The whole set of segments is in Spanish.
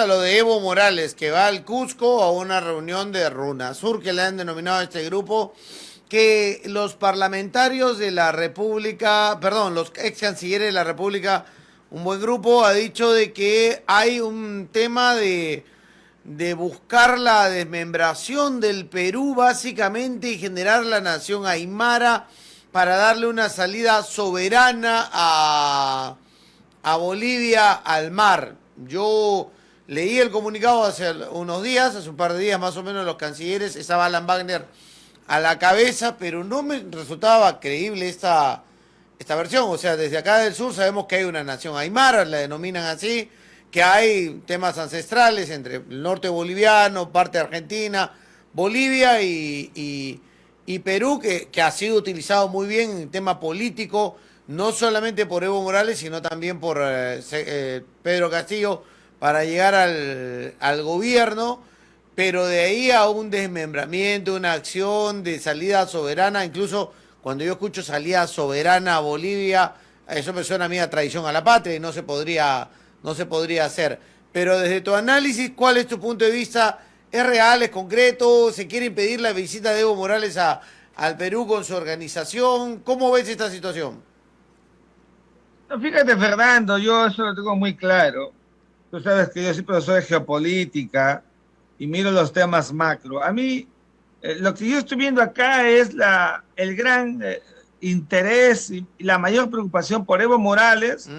a lo de Evo Morales, que va al Cusco a una reunión de RUNASUR, que le han denominado a este grupo, que los parlamentarios de la República, perdón, los ex cancilleres de la República, un buen grupo, ha dicho de que hay un tema de buscar la desmembración del Perú básicamente y generar la nación aymara para darle una salida soberana a Bolivia al mar. Yo leí el comunicado hace unos días, hace un par de días más o menos, los cancilleres, estaba Alan Wagner a la cabeza, pero no me resultaba creíble esta versión. O sea, desde acá del sur sabemos que hay una nación aymara, la denominan así, que hay temas ancestrales entre el norte boliviano, parte de Argentina, Bolivia y Perú, que ha sido utilizado muy bien en tema político, no solamente por Evo Morales, sino también por Pedro Castillo, para llegar al gobierno, pero de ahí a un desmembramiento, una acción de salida soberana, incluso cuando yo escucho salida soberana a Bolivia, eso me suena a mí a traición a la patria y no se podría hacer. Pero desde tu análisis, ¿cuál es tu punto de vista? ¿Es real, es concreto? ¿Se quiere impedir la visita de Evo Morales al Perú con su organización? ¿Cómo ves esta situación? No, fíjate, Fernando, yo eso lo tengo muy claro. Tú sabes que yo soy profesor de geopolítica y miro los temas macro. A mí, lo que yo estoy viendo acá es el gran interés y la mayor preocupación por Evo Morales,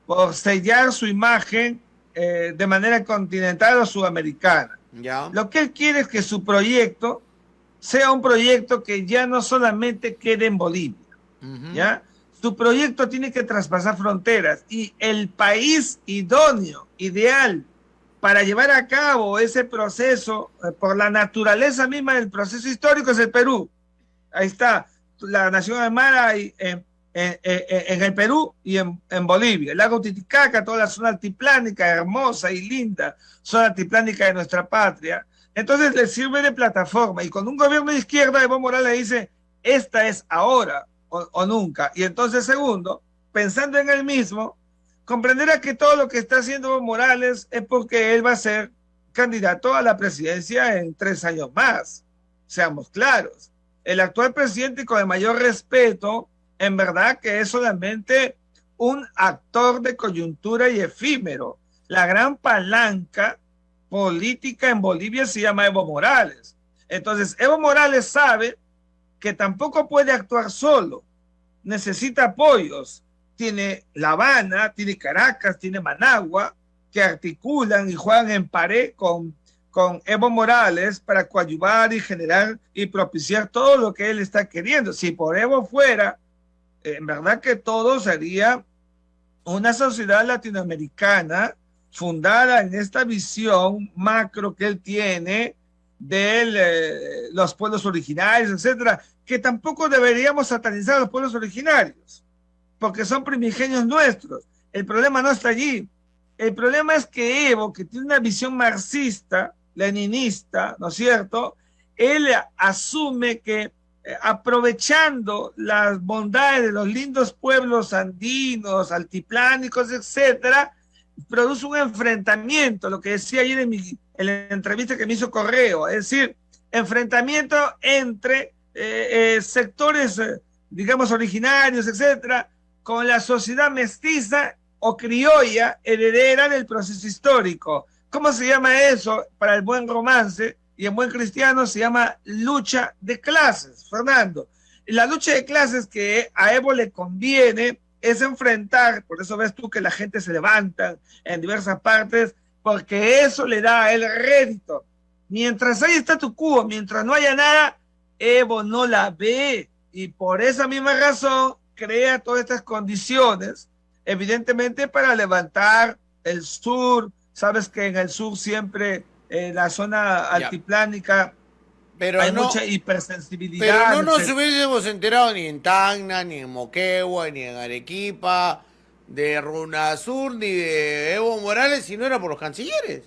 por sellar su imagen de manera continental o sudamericana. Ya. Lo que él quiere es que su proyecto sea un proyecto que ya no solamente quede en Bolivia, ¿ya? Su proyecto tiene que traspasar fronteras y el país idóneo, ideal, para llevar a cabo ese proceso, por la naturaleza misma del proceso histórico, es el Perú. Ahí está, la nación aymara en el Perú y en Bolivia. El lago Titicaca, toda la zona altiplánica, hermosa y linda, zona altiplánica de nuestra patria. Entonces le sirve de plataforma. Y con un gobierno de izquierda, Evo Morales dice, esta es ahora o nunca. Y entonces, segundo, pensando en él mismo, comprenderá que todo lo que está haciendo Evo Morales es porque él va a ser candidato a la presidencia en 3 años más. Seamos claros. El actual presidente, con el mayor respeto, en verdad que es solamente un actor de coyuntura y efímero. La gran palanca política en Bolivia se llama Evo Morales. Entonces, Evo Morales sabe que tampoco puede actuar solo, necesita apoyos. Tiene La Habana, tiene Caracas, tiene Managua, que articulan y juegan en pared con Evo Morales para coadyuvar y generar y propiciar todo lo que él está queriendo. Si por Evo fuera, en verdad que todo sería una sociedad latinoamericana fundada en esta visión macro que él tiene de los pueblos originarios, etcétera, que tampoco deberíamos satanizar a los pueblos originarios, porque son primigenios nuestros. El problema no está allí. El problema es que Evo, que tiene una visión marxista, leninista, ¿no es cierto? Él asume que aprovechando las bondades de los lindos pueblos andinos, altiplánicos, etcétera, produce un enfrentamiento, lo que decía ayer en la entrevista que me hizo Correo, es decir, enfrentamiento entre sectores, digamos, originarios, etcétera, con la sociedad mestiza o criolla heredera del proceso histórico. ¿Cómo se llama eso para el buen romance y en buen cristiano? Se llama lucha de clases, Fernando. La lucha de clases que a Evo le conviene es enfrentar, por eso ves tú que la gente se levanta en diversas partes, porque eso le da a él rédito. Mientras hay statu quo, mientras no haya nada, Evo no la ve, y por esa misma razón crea todas estas condiciones, evidentemente para levantar el sur. Sabes que en el sur siempre, la zona altiplánica, pero hay no, mucha hipersensibilidad. pero no nos hubiésemos enterado ni en Tacna, ni en Moquegua, ni en Arequipa, de RUNASUR, ni de Evo Morales, si no era por los cancilleres.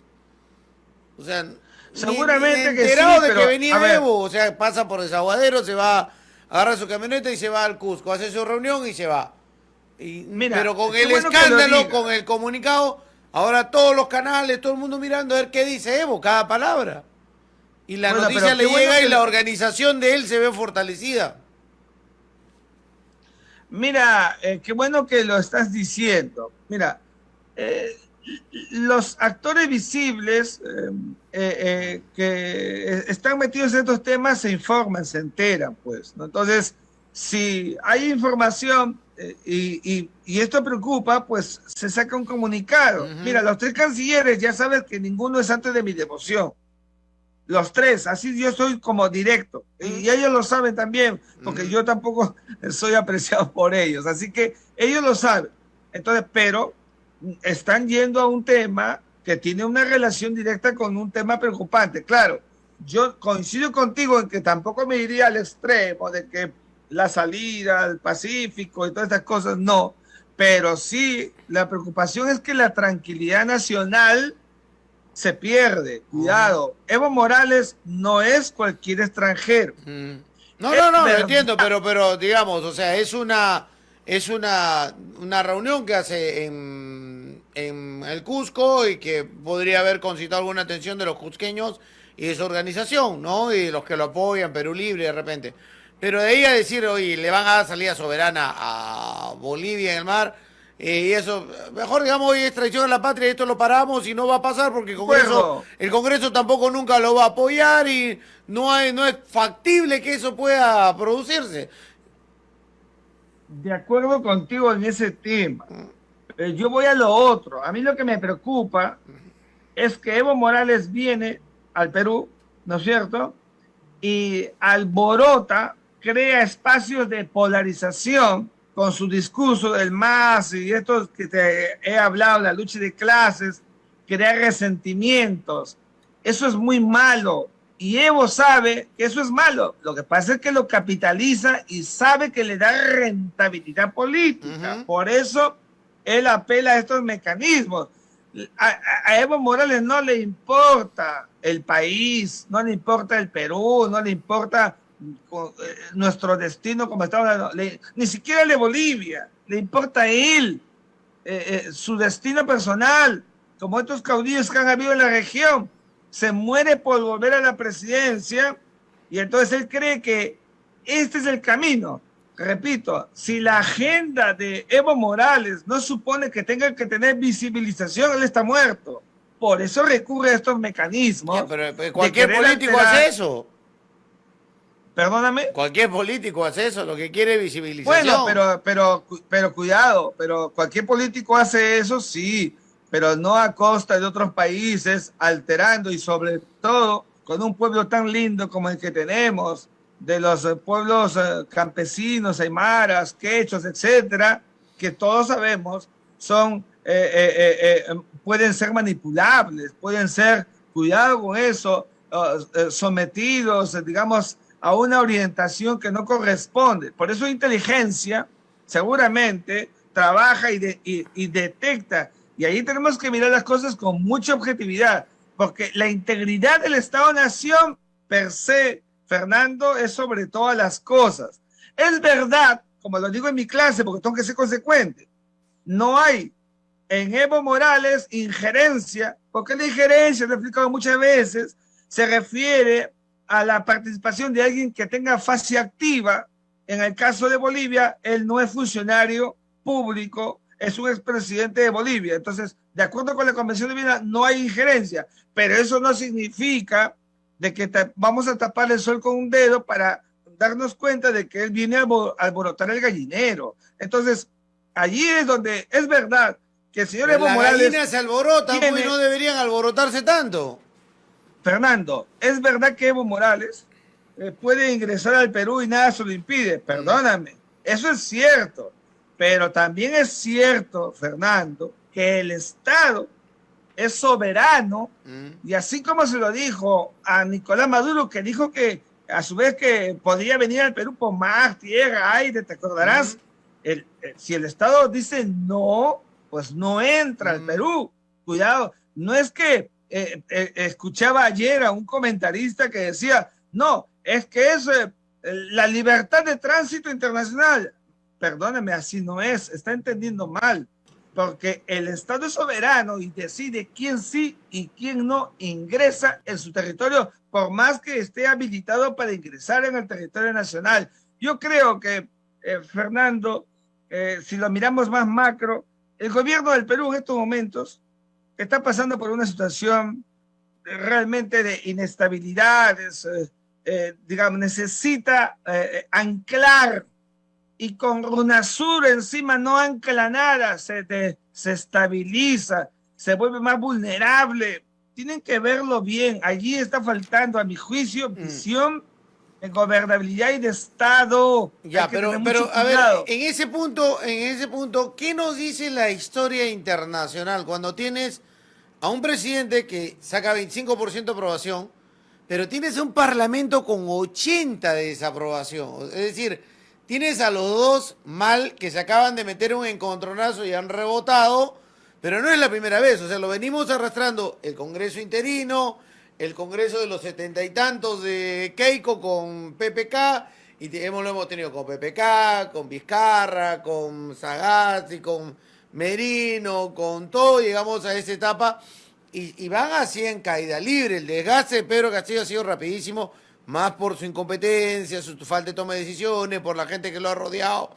O sea, seguramente ni que sí, enterado de pero, que venía a ver, Evo. O sea, pasa por Desaguadero, se va, agarra su camioneta y se va al Cusco, hace su reunión y se va. mira, Pero con qué el bueno que lo escándalo, diga. con el comunicado, Ahora todos los canales, todo el mundo mirando a ver qué dice Evo, cada palabra. Y la Bueno, noticia pero le qué bueno llega y que- la organización de él se ve fortalecida. Mira, qué bueno que lo estás diciendo. Mira, eh, los actores visibles que están metidos en estos temas se informan, se enteran, pues, ¿no? Entonces, si hay información y esto preocupa, pues se saca un comunicado. Mira, Ujú. los tres cancilleres ya sabes que ninguno es antes de mi devoción. Los tres, así yo soy como directo. Y ellos lo saben también, porque Ujú. yo tampoco soy apreciado por ellos. Así que ellos lo saben. Entonces, pero están yendo a un tema que tiene una relación directa con un tema preocupante. Claro, yo coincido contigo en que tampoco me iría al extremo de que la salida al Pacífico y todas estas cosas, no. Pero sí, la preocupación es que la tranquilidad nacional se pierde. Ujú. Cuidado, Evo Morales no es cualquier extranjero. Mm. No, Es no, no, lo verdad. entiendo, pero digamos, o sea, es una reunión que hace en el Cusco y que podría haber concitado alguna atención de los cusqueños y de su organización, ¿no? Y los que lo apoyan, Perú Libre de repente. Pero de ahí a decir, oye, le van a dar salida soberana a Bolivia en el mar, y eso, mejor digamos, hoy es traición a la patria, esto lo paramos y no va a pasar porque Acuerdo, el Congreso tampoco nunca lo va a apoyar y no es factible que eso pueda producirse. de acuerdo contigo en ese tema. Yo voy a lo otro. A mí lo que me preocupa es que Evo Morales viene al Perú, ¿no es cierto? Y alborota, crea espacios de polarización con su discurso del MAS y estos que te he hablado, la lucha de clases, crea resentimientos. Eso es muy malo. Y Evo sabe que eso es malo. Lo que pasa es que lo capitaliza y sabe que le da rentabilidad política. Ujú. Por eso él apela a estos mecanismos. A Evo Morales no le importa el país, no le importa el Perú, no le importa nuestro destino como estamos hablando, ni siquiera de Bolivia, le importa a él, su destino personal, como estos caudillos que han habido en la región. Se muere por volver a la presidencia y entonces él cree que este es el camino. Repito, si la agenda de Evo Morales no supone que tenga que tener visibilización, él está muerto. Por eso recurre a estos Ya, mecanismos pero de cualquier querer político hace alterar, eso. perdóname. Cualquier político hace eso, lo que quiere es Bueno, visibilización. pero cuidado, pero cualquier político hace eso, sí, pero no a costa de otros países, alterando y sobre todo con un pueblo tan lindo como el que tenemos, de los pueblos campesinos, aymaras, quechos, etcétera, que todos sabemos son, pueden ser manipulables, pueden ser, cuidado con eso, sometidos, digamos, a una orientación que no corresponde. Por eso inteligencia seguramente trabaja y detecta. Y ahí tenemos que mirar las cosas con mucha objetividad, porque la integridad del Estado-Nación per se, Fernando, es sobre todas las cosas. Es verdad, como lo digo en mi clase, porque tengo que ser consecuente, no hay en Evo Morales injerencia, porque la injerencia, lo he explicado muchas veces, se refiere a la participación de alguien que tenga fase activa. En el caso de Bolivia, él no es funcionario público, es un expresidente de Bolivia. Entonces, de acuerdo con la Convención de Viena, no hay injerencia, pero eso no significa de que vamos a tapar el sol con un dedo para darnos cuenta de que él viene a alborotar el gallinero. Entonces, allí es donde es verdad que el señor Pero Evo las Morales gallinas se alborotan, pues tiene, no deberían alborotarse tanto. Fernando, es verdad que Evo Morales puede ingresar al Perú y nada se lo impide, Mm. perdóname, eso es cierto, pero también es cierto, Fernando, que el Estado es soberano Mm. y así como se lo dijo a Nicolás Maduro, que dijo que a su vez que podría venir al Perú por mar, tierra, aire, te acordarás, Mm. si el Estado dice no, pues no entra al Mm. Perú. Cuidado, no es que escuchaba ayer a un comentarista que decía, no, es que es la libertad de tránsito internacional. Perdóneme, así no es, está entendiendo mal. porque el Estado es soberano y decide quién sí y quién no ingresa en su territorio, por más que esté habilitado para ingresar en el territorio nacional. Yo creo que, Fernando, si lo miramos más macro, el gobierno del Perú en estos momentos está pasando por una situación realmente de inestabilidades, digamos, necesita anclar, y con UNASUR encima no ancla nada, se estabiliza, se vuelve más vulnerable. Tienen que verlo bien. Allí está faltando, a mi juicio, visión de gobernabilidad y de Estado. Ya, pero a ver, en ese punto, ¿qué nos dice la historia internacional cuando tienes a un presidente que saca 25% de aprobación, pero tienes un parlamento con 80% de desaprobación? Es decir, tienes a los dos mal que se acaban de meter un encontronazo y han rebotado, pero no es la primera vez. O sea, lo venimos arrastrando el Congreso interino, el Congreso de los 70 y tantos de Keiko con PPK, y lo hemos tenido con PPK, con Vizcarra, con Sagasti, con Merino, con todo. Llegamos a esa etapa y van así en caída libre. El desgaste de Pedro Castillo ha sido rapidísimo, más por su incompetencia, su falta de toma de decisiones, por la gente que lo ha rodeado,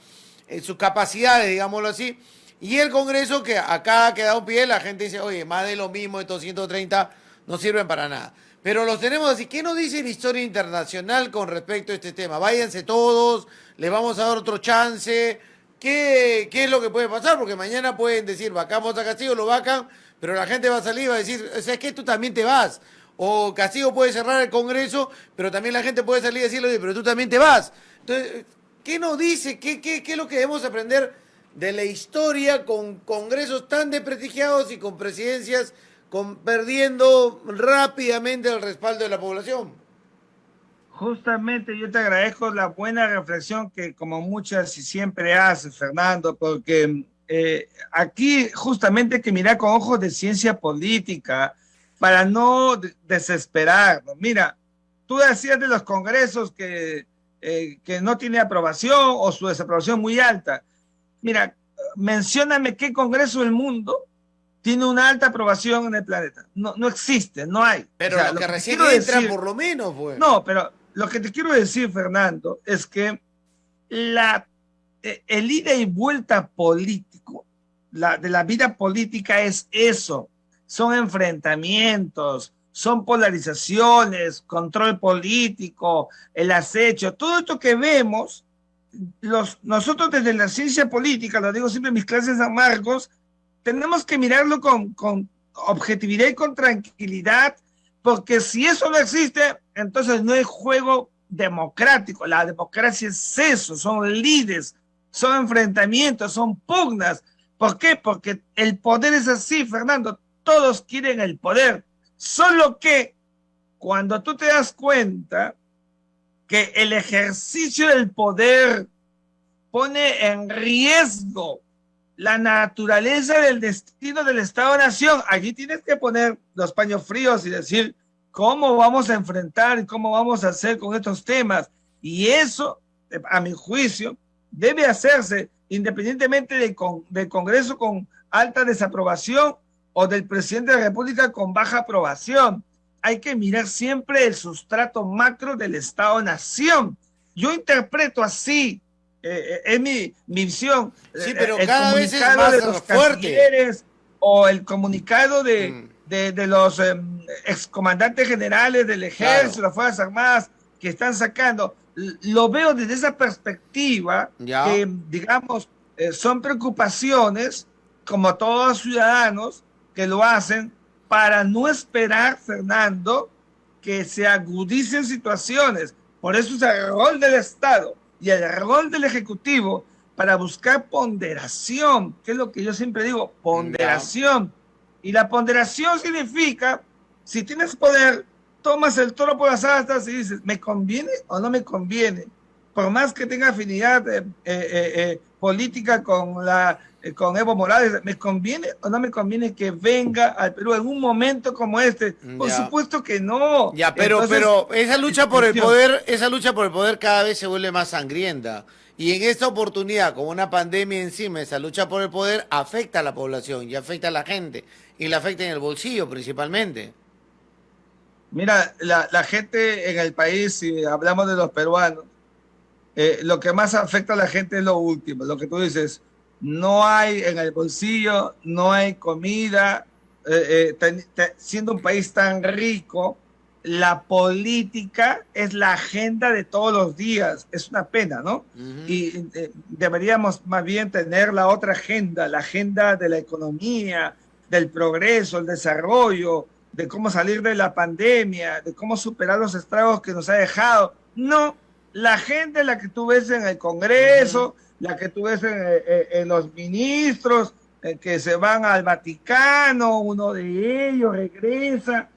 sus capacidades, digámoslo así. Y el Congreso, que acá ha quedado en pie, la gente dice, oye, más de lo mismo, estos 130 no sirven para nada. Pero los tenemos así. ¿Qué nos dice la historia internacional con respecto a este tema? Váyanse todos, les vamos a dar otro chance. ¿Qué es lo que puede pasar? Porque mañana pueden decir, vacamos a Castillo, lo vacan, pero la gente va a salir y va a decir, o sea, es que tú también te vas. O Castillo puede cerrar el Congreso, pero también la gente puede salir y decirle, oye, pero tú también te vas. Entonces, ¿qué nos dice? ¿Qué es lo que debemos aprender de la historia con congresos tan desprestigiados y con presidencias perdiendo rápidamente el respaldo de la población? Justamente yo te agradezco la buena reflexión que como muchas y siempre haces, Fernando, porque aquí justamente hay que mirar con ojos de ciencia política, para no desesperar. Mira, tú decías de los congresos que no tiene aprobación o su desaprobación muy alta. Mira, mencióname qué congreso del mundo tiene una alta aprobación en el planeta. No existe, no hay. Pero o sea, lo que recién entra por lo menos, pues. No, pero lo que te quiero decir, Fernando, es que el ida y vuelta político, de la vida política es eso. Son enfrentamientos, son polarizaciones, control político, el acecho, todo esto que vemos, nosotros desde la ciencia política, lo digo siempre en mis clases de San Marcos, tenemos que mirarlo con objetividad y con tranquilidad, porque si eso no existe, entonces no hay juego democrático. La democracia es eso, son lides, son enfrentamientos, son pugnas. ¿Por qué? Porque el poder es así, Fernando. Todos quieren el poder, solo que cuando tú te das cuenta que el ejercicio del poder pone en riesgo la naturaleza del destino del Estado-Nación, allí tienes que poner los paños fríos y decir cómo vamos a enfrentar y cómo vamos a hacer con estos temas. Y eso, a mi juicio, debe hacerse independientemente del Congreso con alta desaprobación o del presidente de la República con baja aprobación. Hay que mirar siempre el sustrato macro del Estado-Nación. Yo interpreto así, es mi visión. Sí, pero cada vez es más de los fuerte. O el comunicado de los excomandantes generales del Ejército, claro, las Fuerzas Armadas, que están sacando. Lo veo desde esa perspectiva, ya, que, digamos, son preocupaciones, como todos los ciudadanos, que lo hacen para no esperar, Fernando, que se agudicen situaciones. Por eso es el rol del Estado y el rol del Ejecutivo para buscar ponderación, que es lo que yo siempre digo, ponderación. No. Y la ponderación significa, si tienes poder, tomas el toro por las astas y dices, ¿me conviene o no me conviene? Por más que tenga afinidad política con Evo Morales, ¿me conviene o no me conviene que venga al Perú en un momento como este? Por supuesto que no. Ya, pero esa lucha por el poder cada vez se vuelve más sangrienta. Y en esta oportunidad, con una pandemia encima, esa lucha por el poder afecta a la población y afecta a la gente. Y la afecta en el bolsillo principalmente. Mira, la gente en el país, si hablamos de los peruanos, lo que más afecta a la gente es lo último, lo que tú dices, no hay en el bolsillo, no hay comida, siendo un país tan rico, la política es la agenda de todos los días, es una pena, ¿no? Y deberíamos más bien tener la otra agenda, la agenda de la economía, del progreso, el desarrollo, de cómo salir de la pandemia, de cómo superar los estragos que nos ha dejado. No, la gente, la que tú ves en el Congreso, la que tú ves en los ministros, que se van al Vaticano, uno de ellos regresa,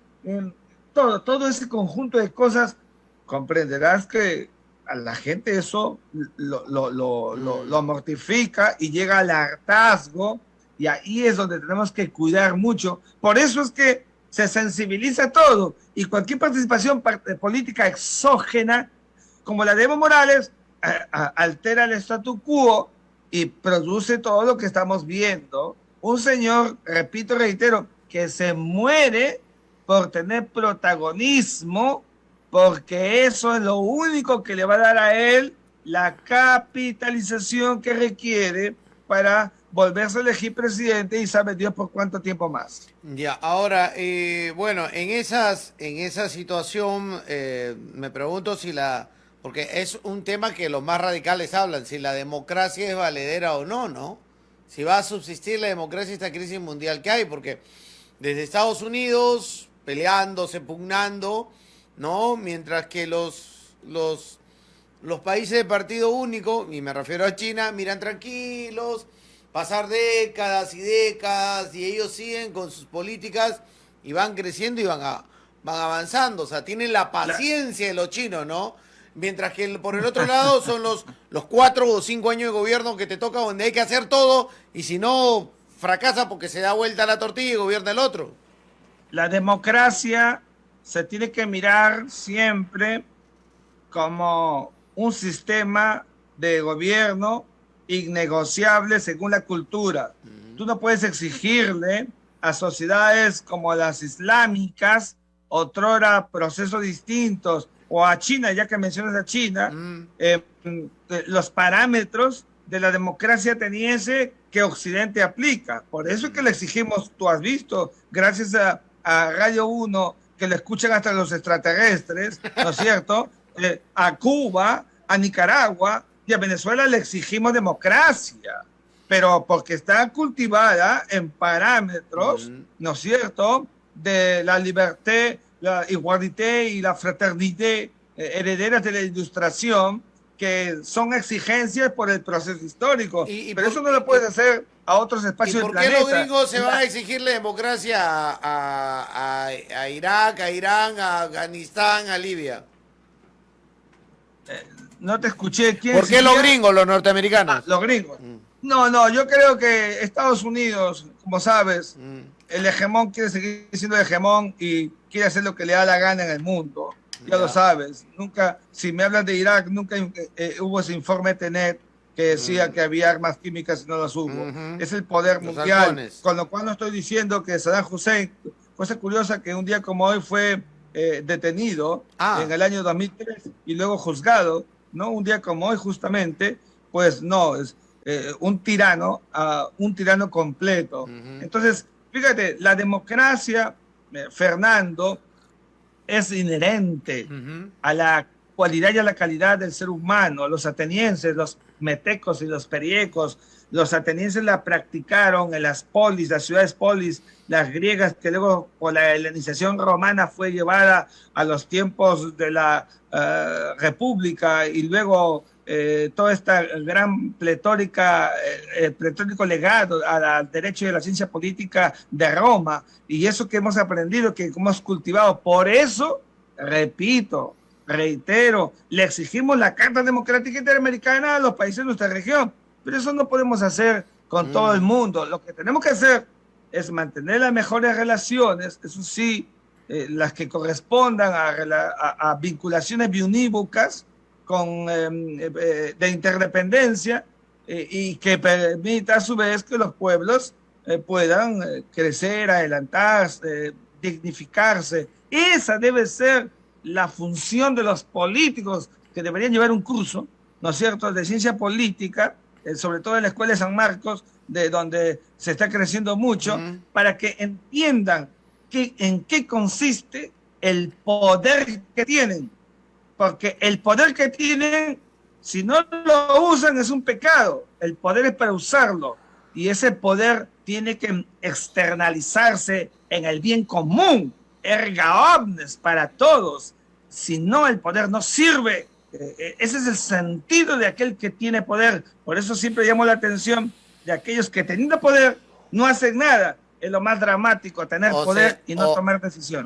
todo ese conjunto de cosas, comprenderás que a la gente eso lo mortifica y llega al hartazgo, y ahí es donde tenemos que cuidar mucho. Por eso es que se sensibiliza todo, y cualquier participación política exógena, como la de Evo Morales, altera el statu quo y produce todo lo que estamos viendo. Un señor, repito, reitero, que se muere por tener protagonismo, porque eso es lo único que le va a dar a él la capitalización que requiere para volverse a elegir presidente, y sabe Dios por cuánto tiempo más. Ya, ahora, bueno, en esa situación me pregunto si porque es un tema que los más radicales hablan, si la democracia es valedera o no, ¿no? Si va a subsistir la democracia esta crisis mundial que hay, porque desde Estados Unidos peleándose, pugnando, ¿no? Mientras que los países de partido único, y me refiero a China, miran tranquilos, pasar décadas y décadas, y ellos siguen con sus políticas y van creciendo y van avanzando. O sea, tienen la paciencia de los chinos, ¿no? Mientras que por el otro lado son los 4 o 5 años de gobierno que te toca, donde hay que hacer todo, y si no, fracasa porque se da vuelta la tortilla y gobierna el otro. La democracia se tiene que mirar siempre como un sistema de gobierno innegociable según la cultura. Tú no puedes exigirle a sociedades como las islámicas, otrora procesos distintos, o a China, ya que mencionas a China, los parámetros de la democracia ateniense que Occidente aplica. Por eso es que le exigimos, tú has visto, gracias a Radio 1, que le escuchan hasta los extraterrestres, ¿no es cierto? A Cuba, a Nicaragua y a Venezuela le exigimos democracia, pero porque está cultivada en parámetros, ¿no es cierto?, de la libertad, la igualdad y la fraternidad herederas de la Ilustración, que son exigencias por el proceso histórico. Pero eso no lo puedes hacer a otros espacios del planeta. ¿Por qué los gringos se van a exigirle democracia a Irak, a Irán, a Afganistán, a Libia? No te escuché. ¿Por qué los gringos, los norteamericanos? Los gringos. No, yo creo que Estados Unidos, como sabes, el hegemón quiere seguir siendo el hegemón y quiere hacer lo que le da la gana en el mundo. Ya lo sabes. Nunca, si me hablas de Irak, nunca hubo ese informe TENET que decía que había armas químicas y no las hubo. Es el poder mundial. Halcones. Con lo cual no estoy diciendo que Saddam Hussein, cosa curiosa que un día como hoy fue detenido en el año 2003 y luego juzgado, ¿no? Un día como hoy justamente, pues no, es un tirano completo. Entonces, fíjate, la democracia, Fernando, es inherente a la cualidad y a la calidad del ser humano. Los atenienses, los metecos y los periecos, los atenienses la practicaron en las polis, las ciudades polis, las griegas, que luego por la hellenización romana fue llevada a los tiempos de la República, y luego toda esta gran pletórico legado al derecho y a la ciencia política de Roma, y eso que hemos aprendido, que hemos cultivado. Por eso, repito, reitero, le exigimos la Carta Democrática Interamericana a los países de nuestra región, pero eso no podemos hacer con todo el mundo. Lo que tenemos que hacer es mantener las mejores relaciones, eso sí, las que correspondan a vinculaciones biunívocas, de interdependencia y que permita a su vez que los pueblos puedan crecer, adelantarse, dignificarse. Esa debe ser la función de los políticos que deberían llevar un curso, ¿no es cierto?, de ciencia política, sobre todo en la Escuela de San Marcos, de donde se está creciendo mucho, para que entiendan en qué consiste el poder que tienen. Porque el poder que tienen, si no lo usan, es un pecado. El poder es para usarlo. Y ese poder tiene que externalizarse en el bien común, erga omnes, para todos. Si no, el poder no sirve. Ese es el sentido de aquel que tiene poder. Por eso siempre llamo la atención de aquellos que teniendo poder no hacen nada. Es lo más dramático, tener poder y no tomar decisiones.